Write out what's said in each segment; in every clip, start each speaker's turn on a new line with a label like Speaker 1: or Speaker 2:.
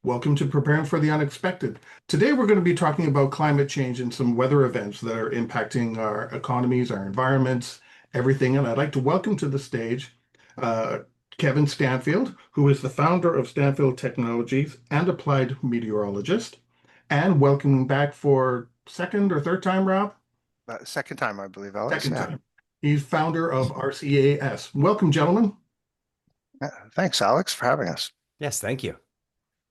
Speaker 1: Welcome to Preparing for the Unexpected. Today, we're going to be talking about climate change and some weather events that are impacting our economies, our environments, everything. And I'd like to welcome to the stage uh, Kevin Stanfield, who is the founder of Stanfield Technologies and Applied Meteorologist. And welcoming back for second or third time, Rob?
Speaker 2: Second time, I believe, Alex.
Speaker 1: Second
Speaker 2: Yeah.
Speaker 1: time. He's founder of RCAS. Welcome, gentlemen.
Speaker 2: Yeah. Thanks, Alex, for having us.
Speaker 3: Yes, thank you.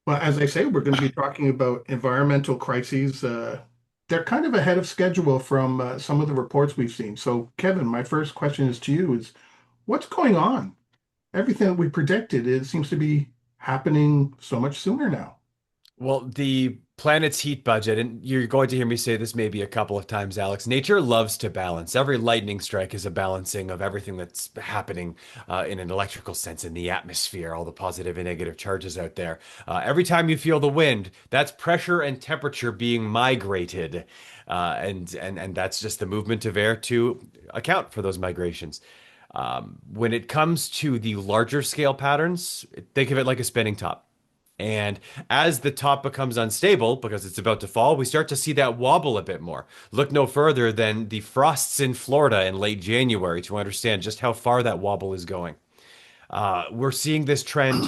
Speaker 1: Well, as I say, we're going to be talking about environmental crises. They're kind of ahead of schedule from some of the reports we've seen. So, Kevin, my first question is to you is what's going on? Everything that we predicted, it seems to be happening so much sooner now.
Speaker 3: Well, the planet's heat budget, and you're going to hear me say this maybe a couple of times, Alex. Nature loves to balance. Every lightning strike is a balancing of everything that's happening in an electrical sense in the atmosphere, all the positive and negative charges out there. Every time you feel the wind, that's pressure and temperature being migrated, and that's just the movement of air to account for those migrations. When it comes to the larger scale patterns, think of it like a spinning top. And as the top becomes unstable because it's about to fall, we start to see that wobble a bit more. Look no further than the frosts in Florida in late January to understand just how far that wobble is going. We're seeing this trend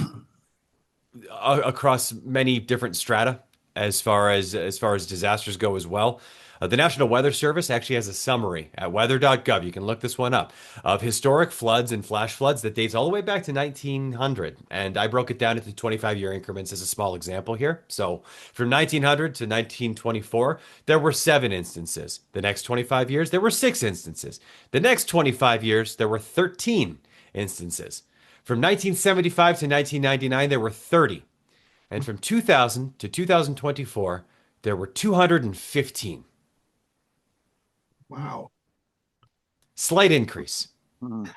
Speaker 3: across many different strata as far as disasters go as well. The National Weather Service actually has a summary at weather.gov. You can look this one up of historic floods and flash floods that dates all the way back to 1900. And I broke it down into 25-year increments as a small example here. So from 1900 to 1924, there were 7 instances. The next 25 years, there were 6 instances. The next 25 years, there were 13 instances. From 1975 to 1999, there were 30. And from 2000 to 2024, there were 215.
Speaker 1: Wow,
Speaker 3: Slight increase,
Speaker 2: Mm.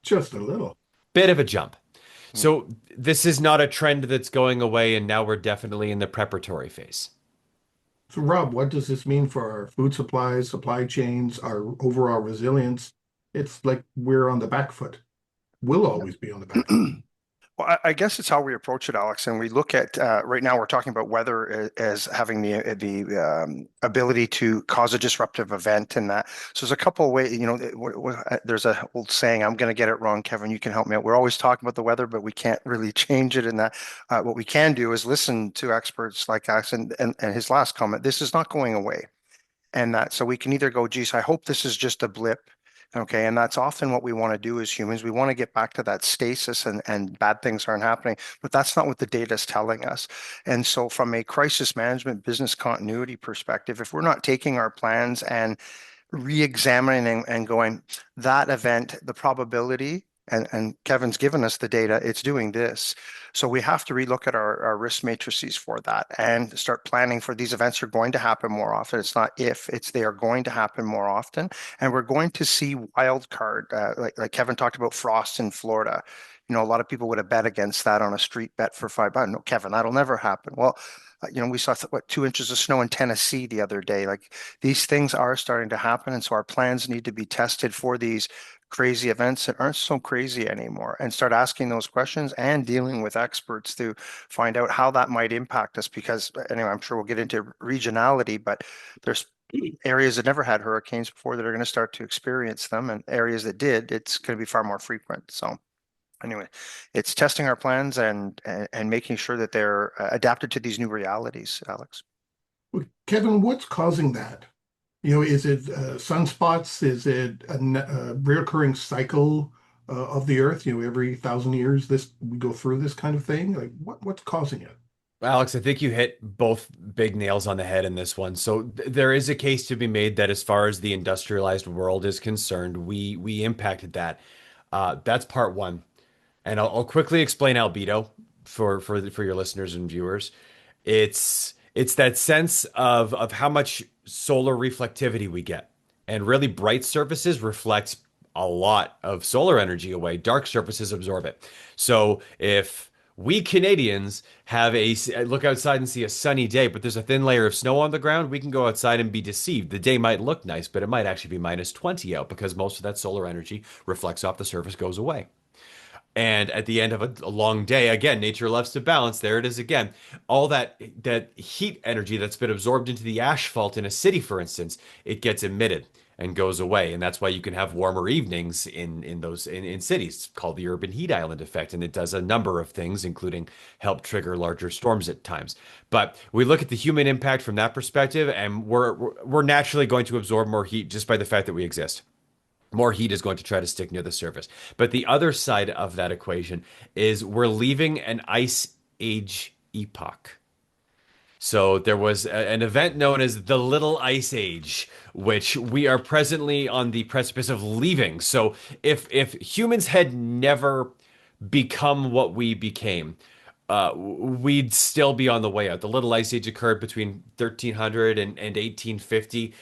Speaker 1: just a little.
Speaker 3: bit of a jump. So this is not a trend that's going away, and now we're definitely in the preparatory phase.
Speaker 1: So, Rob, what does this mean for our food supplies, supply chains, our overall resilience? It's like we're on the back foot. We'll always be on the back foot.
Speaker 2: Well, I guess it's how we approach it, Alex. And we look at right now we're talking about weather as having the ability to cause a disruptive event, and that. So there's a couple of ways. There's a old saying. I'm going to get it wrong, Kevin. You can help me out. We're always talking about the weather, but we can't really change it. In that, what we can do is listen to experts like us. And his last comment. This is not going away. And that so we can either go, geez, I hope this is just a blip. Okay, and that's often what we want to do as humans. We want to get back to that stasis and bad things aren't happening, but that's not what the data is telling us. And so from a crisis management business continuity perspective, if we're not taking our plans and re-examining and going, that event, the probability, and Kevin's given us the data, it's doing this. So we have to relook at our risk matrices for that and start planning for these events are going to happen more often. It's not if, it's they are going to happen more often. And we're going to see wild card, like Kevin talked about frost in Florida. A lot of people would have bet against that on a street bet for $5. No, Kevin, that'll never happen. Well, we saw what 2 inches of snow in Tennessee the other day. Like these things are starting to happen, and so our plans need to be tested for these crazy events that aren't so crazy anymore, and start asking those questions and dealing with experts to find out how that might impact us. Because anyway, I'm sure we'll get into regionality, but there's areas that never had hurricanes before that are going to start to experience them, and areas that did, it's going to be far more frequent. So anyway, it's testing our plans and making sure that they're adapted to these new realities, Alex.
Speaker 1: Well, Kevin, what's causing that? Is it sunspots? Is it a reoccurring cycle of the Earth? Every 1,000 years, this we go through this kind of thing. Like, what's causing it?
Speaker 3: Alex, I think you hit both big nails on the head in this one. So there is a case to be made that as far as the industrialized world is concerned, we impacted that. That's part one. And I'll quickly explain albedo for your listeners and viewers. It's that sense of how much solar reflectivity we get. And really bright surfaces reflect a lot of solar energy away. Dark surfaces absorb it. So if we Canadians have a look outside and see a sunny day, but there's a thin layer of snow on the ground, we can go outside and be deceived. The day might look nice, but it might actually be -20 out because most of that solar energy reflects off the surface, goes away. And at the end of a long day, again, nature loves to balance. There it is again. All that heat energy that's been absorbed into the asphalt in a city, for instance, it gets emitted and goes away. And that's why you can have warmer evenings in cities. It's called the urban heat island effect. And it does a number of things, including help trigger larger storms at times. But we look at the human impact from that perspective, and we're naturally going to absorb more heat just by the fact that we exist. More heat is going to try to stick near the surface. But the other side of that equation is we're leaving an ice age epoch. So there was an event known as the Little Ice Age, which we are presently on the precipice of leaving. So if humans had never become what we became, we'd still be on the way out. The Little Ice Age occurred between 1300 and 1850.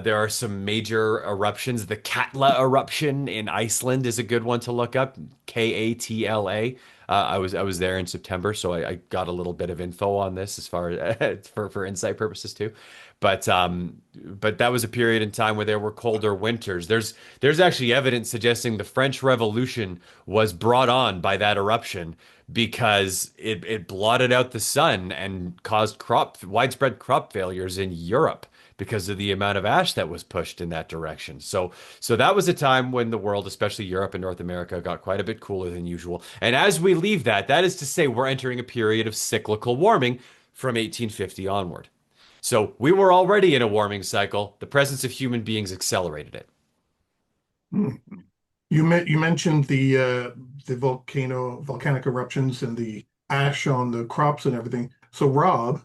Speaker 3: There are some major eruptions. The Katla eruption in Iceland is a good one to look up. Katla. I was there in September, so I got a little bit of info on this as far as for insight purposes too. But that was a period in time where there were colder winters. There's actually evidence suggesting the French Revolution was brought on by that eruption because it blotted out the sun and caused widespread crop failures in Europe because of the amount of ash that was pushed in that direction. So that was a time when the world, especially Europe and North America, got quite a bit cooler than usual. And as we leave that, that is to say we're entering a period of cyclical warming from 1850 onward. So we were already in a warming cycle. The presence of human beings accelerated it.
Speaker 1: Hmm. You mentioned the volcanic eruptions and the ash on the crops and everything. So Rob,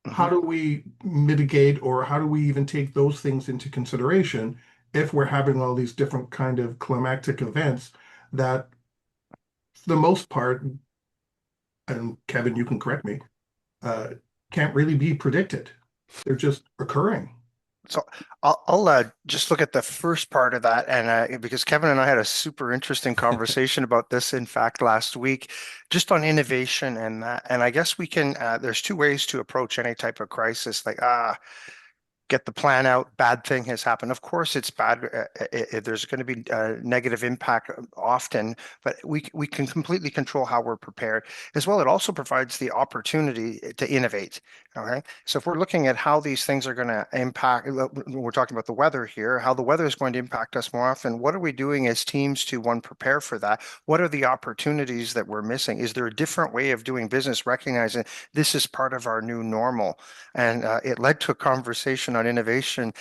Speaker 1: how
Speaker 2: Mhm.
Speaker 1: do we mitigate or how do we even take those things into consideration if we're having all these different kind of climactic events that for the most part, and Kevin, you can correct me, uh, can't really be predicted. They're just occurring.
Speaker 2: So I'll just look at the first part of that, and because Kevin and I had a super interesting conversation about this, in fact, last week, just on innovation and that. And I guess we can. There's two ways to approach any type of crisis. Like get the plan out, bad thing has happened. Of course, it's bad. There's going to be negative impact often, but we can completely control how we're prepared. As well, it also provides the opportunity to innovate. Okay, so if we're looking at how these things are going to impact, we're talking about the weather here, how the weather is going to impact us more often. What are we doing as teams to one prepare for that? What are the opportunities that we're missing? Is there a different way of doing business, recognizing this is part of our new normal? And it led to a conversation on innovation,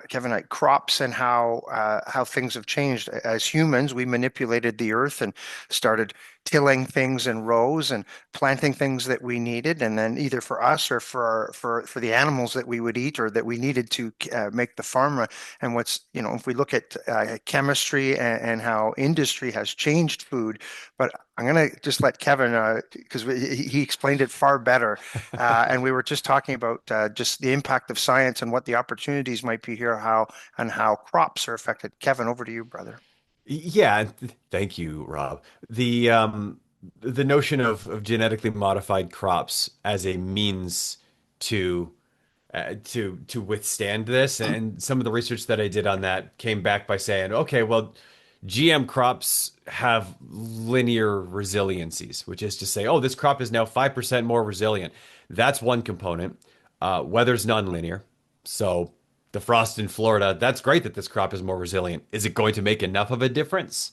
Speaker 2: Kevin, like crops and how things have changed. As humans, we manipulated the earth and started tilling things in rows and planting things that we needed, and then either for us or for the animals that we would eat or that we needed to make the farm. And what's if we look at chemistry and how industry has changed food, but I'm going to just let Kevin, because he explained it far better. And we were just talking about just the impact of science and what the opportunities might be here, how crops are affected. Kevin, over to you, brother.
Speaker 3: Yeah, thank you, Rob. The notion of genetically modified crops as a means to to withstand this, and some of the research that I did on that came back by saying, okay, well, GM crops have linear resiliencies, which is to say, oh, this crop is now 5% more resilient. That's one component. Weather's nonlinear. So the frost in Florida, that's great that this crop is more resilient. Is it going to make enough of a difference?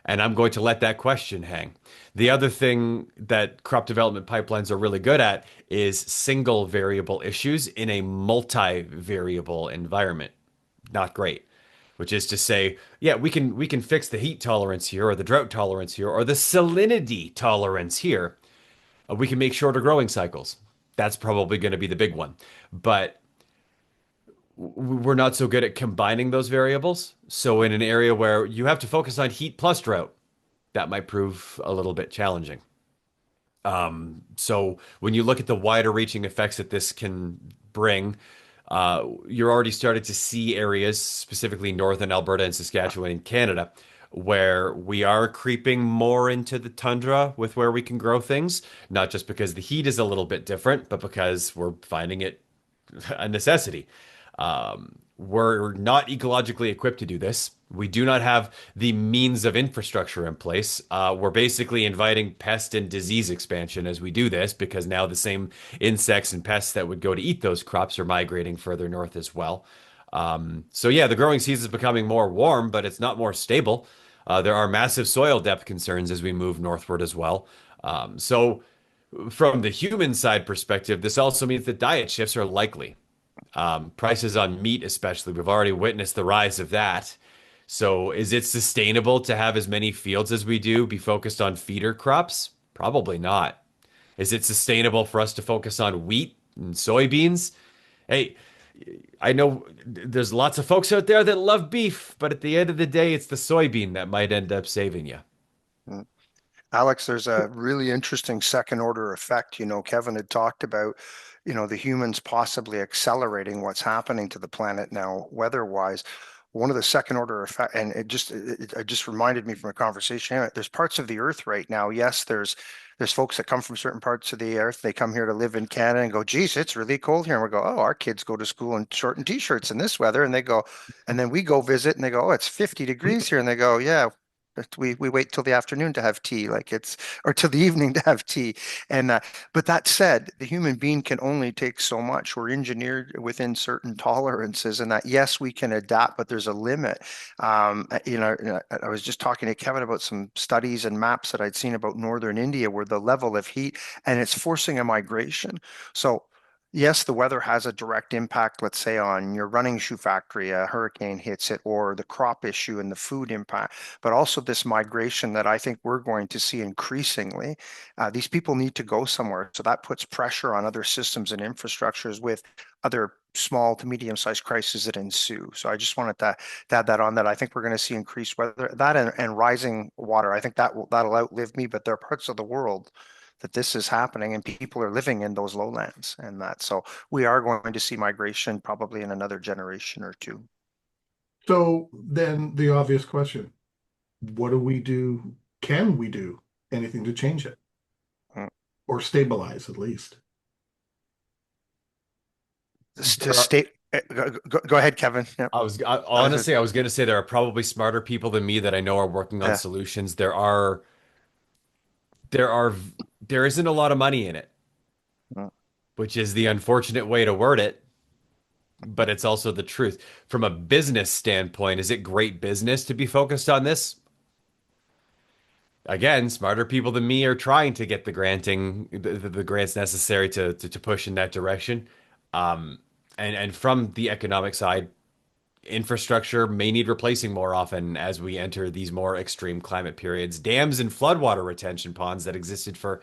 Speaker 3: And I'm going to let that question hang. The other thing that crop development pipelines are really good at is single variable issues in a multi-variable environment. Not great. Which is to say, yeah, we can fix the heat tolerance here or the drought tolerance here or the salinity tolerance here. We can make shorter growing cycles. That's probably going to be the big one. But we're not so good at combining those variables. So in an area where you have to focus on heat plus drought, that might prove a little bit challenging. So when you look at the wider reaching effects that this can bring, you're already starting to see areas, specifically northern Alberta and Saskatchewan in Canada, where we are creeping more into the tundra with where we can grow things, not just because the heat is a little bit different, but because we're finding it a necessity. We're not ecologically equipped to do this. We do not have the means of infrastructure in place. We're basically inviting pest and disease expansion as we do this because now the same insects and pests that would go to eat those crops are migrating further north as well. So yeah, the growing season is becoming more warm, but it's not more stable. There are massive soil depth concerns as we move northward as well. So from the human side perspective, this also means that diet shifts are likely. Prices on meat, especially, we've already witnessed the rise of that. So, is it sustainable to have as many fields as we do be focused on feeder crops? Probably not. Is it sustainable for us to focus on wheat and soybeans? Hey, I know there's lots of folks out there that love beef, but at the end of the day, it's the soybean that might end up saving you.
Speaker 2: Mm. Alex, there's a really interesting second order effect. Kevin had talked about, the humans possibly accelerating what's happening to the planet now, weather-wise. One of the second order effect, and it just reminded me from a conversation. There's parts of the Earth right now. Yes, there's folks that come from certain parts of the Earth. They come here to live in Canada and go, geez, it's really cold here. And we go, oh, our kids go to school in short and t-shirts in this weather. And they go, and then we go visit and they go, oh, it's 50 degrees here. And they go, yeah, but we wait till the afternoon to have tea, or till the evening to have tea. And but that said, the human being can only take so much. We're engineered within certain tolerances, and that yes, we can adapt, but there's a limit. I was just talking to Kevin about some studies and maps that I'd seen about northern India, where the level of heat and it's forcing a migration. So yes, the weather has a direct impact, let's say, on your running shoe factory, a hurricane hits it, or the crop issue and the food impact, but also this migration that I think we're going to see increasingly. These people need to go somewhere. So that puts pressure on other systems and infrastructures with other small to medium-sized crises that ensue. So I just wanted to add that on, that I think we're going to see increased weather, that and rising water. I think that'll outlive me, but there are parts of the world that this is happening and people are living in those lowlands, and that so we are going to see migration probably in another generation or two.
Speaker 1: So then the obvious question, what do we do? Can we do anything to change it
Speaker 2: Mm.
Speaker 1: or stabilize at least?
Speaker 2: To
Speaker 3: There are,
Speaker 2: state, go ahead, Kevin. Yeah. I was
Speaker 3: honestly, I was going to say there are probably smarter people than me that I know are working on
Speaker 2: yeah.
Speaker 3: solutions. There are, there isn't a lot of money in it,
Speaker 2: Mm.
Speaker 3: which is the unfortunate way to word it, but it's also the truth. From a business standpoint, is it great business to be focused on this? Again, smarter people than me are trying to get the granting, the grants necessary to push in that direction. Um, and from the economic side, infrastructure may need replacing more often as we enter these more extreme climate periods. Dams and floodwater retention ponds that existed for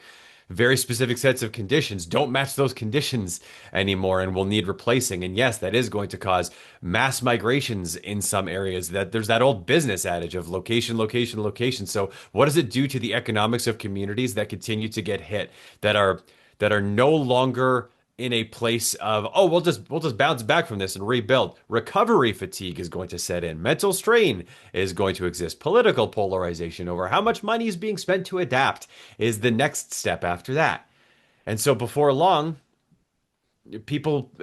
Speaker 3: very specific sets of conditions don't match those conditions anymore and will need replacing. And yes, that is going to cause mass migrations in some areas. That there's that old business adage of location, location, location. So what does it do to the economics of communities that continue to get hit, that are no longer in a place of, oh, we'll just bounce back from this and rebuild. Recovery fatigue is going to set in. Mental strain is going to exist. Political polarization over how much money is being spent to adapt is the next step after that. And so before long, people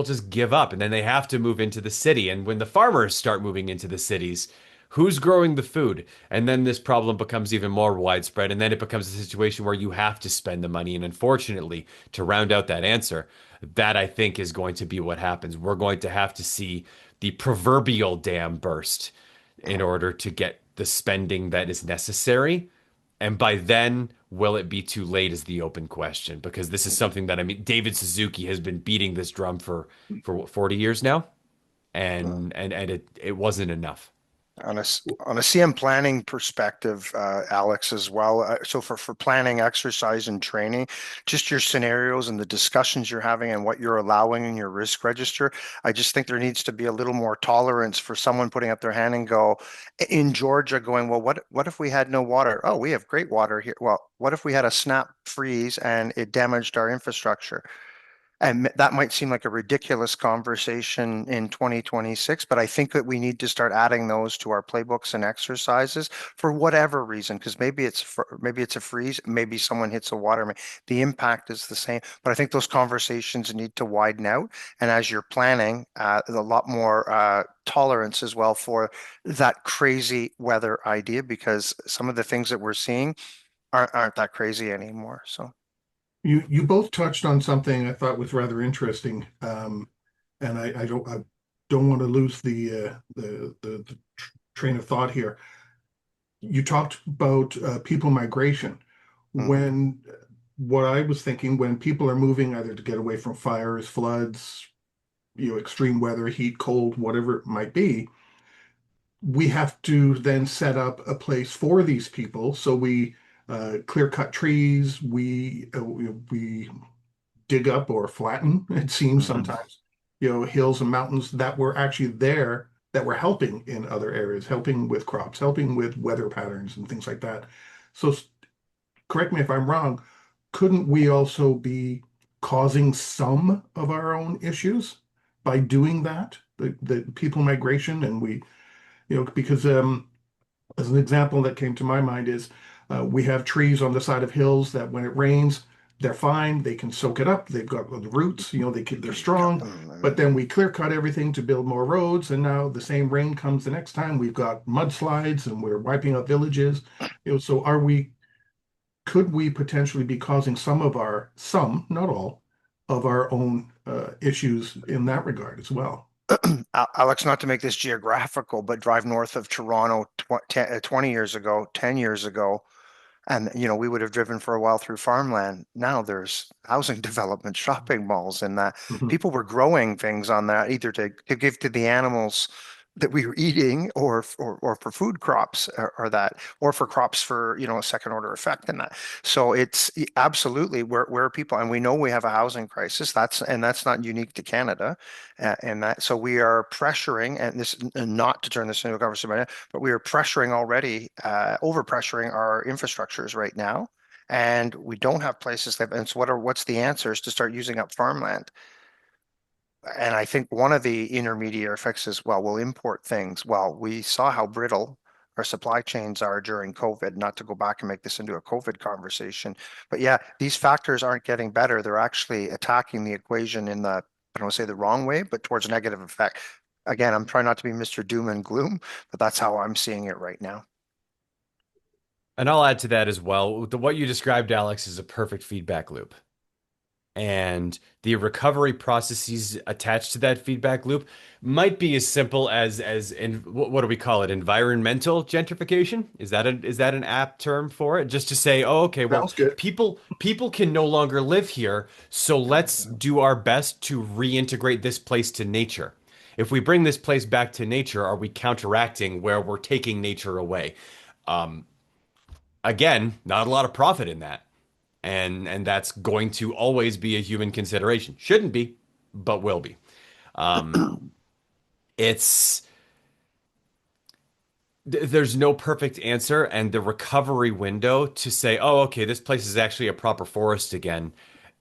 Speaker 3: just give up and then they have to move into the city. And when the farmers start moving into the cities, who's growing the food? And then this problem becomes even more widespread. And then it becomes a situation where you have to spend the money. And unfortunately, to round out that answer, that I think is going to be what happens. We're going to have to see the proverbial dam burst in order to get the spending that is necessary. And by then, will it be too late is the open question because this is something that, I mean, David Suzuki has been beating this drum for what, 40 years now,
Speaker 2: Mm.
Speaker 3: and it wasn't enough.
Speaker 2: On a CM planning perspective, Alex, as well. So for planning, exercise, and training, just your scenarios and the discussions you're having and what you're allowing in your risk register. I just think there needs to be a little more tolerance for someone putting up their hand and go in Georgia, going, well, what if we had no water? Oh, we have great water here. Well, what if we had a snap freeze and it damaged our infrastructure? And that might seem like a ridiculous conversation in 2026, but I think that we need to start adding those to our playbooks and exercises for whatever reason, because maybe it's a freeze, maybe someone hits a water main. The impact is the same, but I think those conversations need to widen out. And as you're planning, a lot more tolerance as well for that crazy weather idea, because some of the things that we're seeing aren't that crazy anymore. So.
Speaker 1: You both touched on something I thought was rather interesting, and I don't want to lose the train of thought here. You talked about people migration.
Speaker 2: Mhm.
Speaker 1: When what I was thinking, when people are moving either to get away from fires, floods, extreme weather, heat, cold, whatever it might be, we have to then set up a place for these people. So we clear cut trees, we dig up or flatten, it seems
Speaker 2: Mhm.
Speaker 1: sometimes, hills and mountains that were actually there that were helping in other areas, helping with crops, helping with weather patterns and things like that. So correct me if I'm wrong, couldn't we also be causing some of our own issues by doing that? The people migration and because as an example that came to my mind is we have trees on the side of hills that when it rains, they're fine. They can soak it up. They've got the roots, they're
Speaker 2: Cut
Speaker 1: strong.
Speaker 2: them.
Speaker 1: But then we clear cut everything to build more roads. And now the same rain comes the next time. We've got mudslides and we're wiping out villages. So could we potentially be causing some, not all, of our own issues in that regard as well?
Speaker 2: Alex, not to make this geographical, but drive north of Toronto 20 years ago, 10 years ago, and we would have driven for a while through farmland. Now there's housing development, shopping malls, and that
Speaker 1: Mhm.
Speaker 2: people were growing things on that either to give to the animals that we were eating, or for food crops, or that, or for crops for a second order effect in that. So it's absolutely where people, and we know we have a housing crisis. That's not unique to Canada, and that so we are pressuring, and this, and not to turn this into a conversation, but we are pressuring already, over pressuring our infrastructures right now. And we don't have places that, and so what's the answer is to start using up farmland. And I think one of the intermediate effects is, well, we'll import things. Well, we saw how brittle our supply chains are during COVID, not to go back and make this into a COVID conversation. But yeah, these factors aren't getting better. They're actually attacking the equation in I don't want to say the wrong way, but towards negative effect. Again, I'm trying not to be Mr. Doom and Gloom, but that's how I'm seeing it right now.
Speaker 3: And I'll add to that as well. What you described, Alex, is a perfect feedback loop. And the recovery processes attached to that feedback loop might be as simple as in what do we call it? Environmental gentrification? Is that an apt term for it? Just to say, oh, okay, well,
Speaker 1: Sounds good.
Speaker 3: people can no longer live here, so let's do our best to reintegrate this place to nature. If we bring this place back to nature, are we counteracting where we're taking nature away? Again, not a lot of profit in that. And that's going to always be a human consideration. Shouldn't be, but will be. Um, it's there's no perfect answer, and the recovery window to say, oh, okay, this place is actually a proper forest again,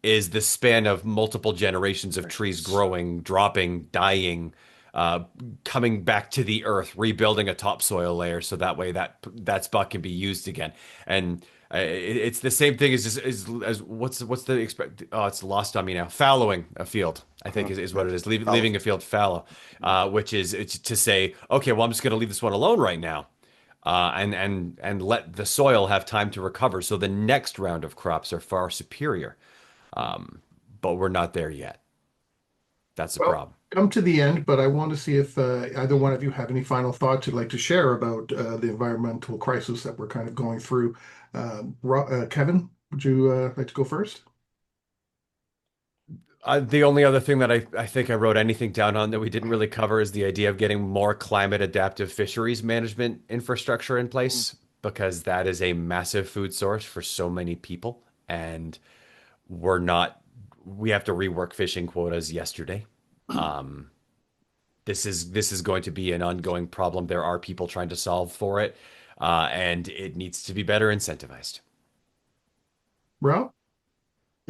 Speaker 3: is the span of multiple generations of trees
Speaker 2: Yes.
Speaker 3: growing, dropping, dying, uh, coming back to the earth, rebuilding a topsoil layer, so that way that spot can be used again. And it's the same thing as what's the expect? Oh, it's lost on me now. Fallowing a field, I think is what it is.
Speaker 2: Follow.
Speaker 3: Leaving a field fallow, which is it's to say, okay, well, I'm just going to leave this one alone right now, and let the soil have time to recover, so the next round of crops are far superior. But we're not there yet. That's the
Speaker 1: Well,
Speaker 3: problem.
Speaker 1: come to the end, but I want to see if either one of you have any final thoughts you'd like to share about the environmental crisis that we're kind of going through. Kevin, would you like to go first?
Speaker 3: The only other thing that I think I wrote anything down on that we didn't really cover is the idea of getting more climate adaptive fisheries management infrastructure in place, because that is a massive food source for so many people. And we're not, we have to rework fishing quotas yesterday. Um, this is going to be an ongoing problem. There are people trying to solve for it, and it needs to be better incentivized.
Speaker 1: Rob?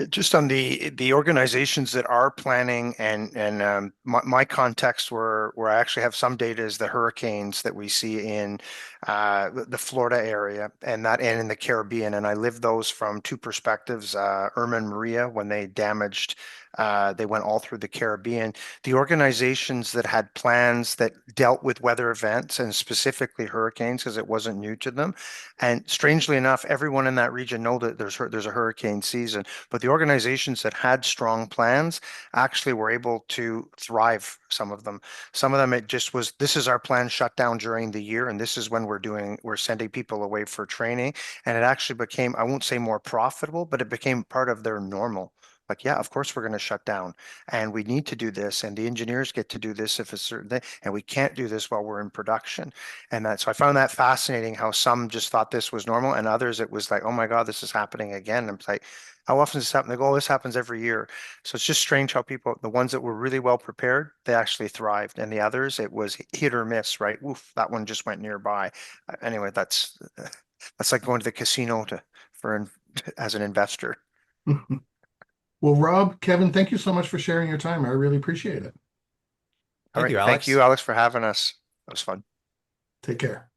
Speaker 2: Just on the organizations that are planning and my context where I actually have some data is the hurricanes that we see in the Florida area and in the Caribbean, and I live those from two perspectives. Irma and Maria, when they damaged, they went all through the Caribbean. The organizations that had plans that dealt with weather events and specifically hurricanes, because it wasn't new to them, and strangely enough, everyone in that region know that there's a hurricane season. But the organizations that had strong plans actually were able to thrive, some of them. Some of them, it just was, this is our plan shut down during the year, and this is when we're sending people away for training. And it actually became, I won't say more profitable, but it became part of their normal. Like, yeah, of course we're going to shut down and we need to do this. And the engineers get to do this if it's certain thing. And we can't do this while we're in production. And so I found that fascinating how some just thought this was normal and others it was like, oh my God, this is happening again. I'm like, how often does this happen? They go, oh, this happens every year. So it's just strange how people, the ones that were really well prepared, they actually thrived. And the others, it was hit or miss, right? Oof, that one just went nearby. Anyway, that's like going to the casino as an investor.
Speaker 1: Well, Rob, Kevin, thank you so much for sharing your time. I really appreciate it.
Speaker 2: All
Speaker 3: Thank
Speaker 2: right.
Speaker 3: you,
Speaker 2: Thank
Speaker 3: Alex.
Speaker 2: you, Alex, for having us. That was fun.
Speaker 1: Take care.